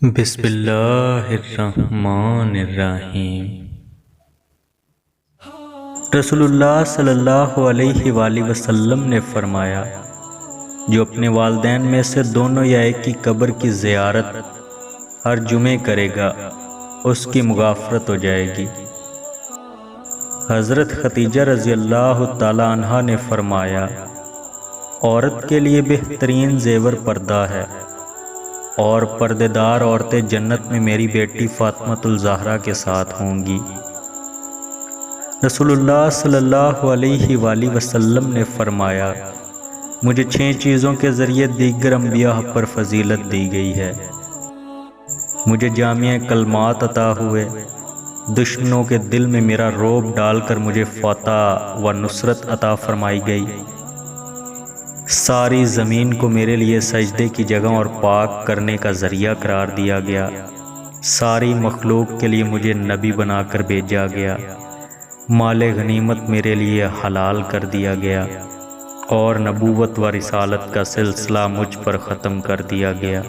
بسم اللہ الرحمن الرحیم۔ رسول اللہ صلی اللہ علیہ وآلہ وسلم نے فرمایا، جو اپنے والدین میں سے دونوں یا ایک کی قبر کی زیارت ہر جمعے کرے گا اس کی مغفرت ہو جائے گی۔ حضرت خدیجہ رضی اللہ تعالی عنہا نے فرمایا، عورت کے لیے بہترین زیور پردہ ہے، اور پردے دار عورتیں جنت میں میری بیٹی فاطمۃ الزہرا کے ساتھ ہوں گی۔ رسول اللہ صلی اللہ علیہ وآلہ وسلم نے فرمایا، مجھے 6 چیزوں کے ذریعے دیگر انبیاء پر فضیلت دی گئی ہے۔ مجھے جامع کلمات عطا ہوئے، دشمنوں کے دل میں میرا رعب ڈال کر مجھے فتح و نصرت عطا فرمائی گئی، ساری زمین کو میرے لیے سجدے کی جگہ اور پاک کرنے کا ذریعہ قرار دیا گیا، ساری مخلوق کے لیے مجھے نبی بنا کر بھیجا گیا، مال غنیمت میرے لیے حلال کر دیا گیا، اور نبوت و رسالت کا سلسلہ مجھ پر ختم کر دیا گیا۔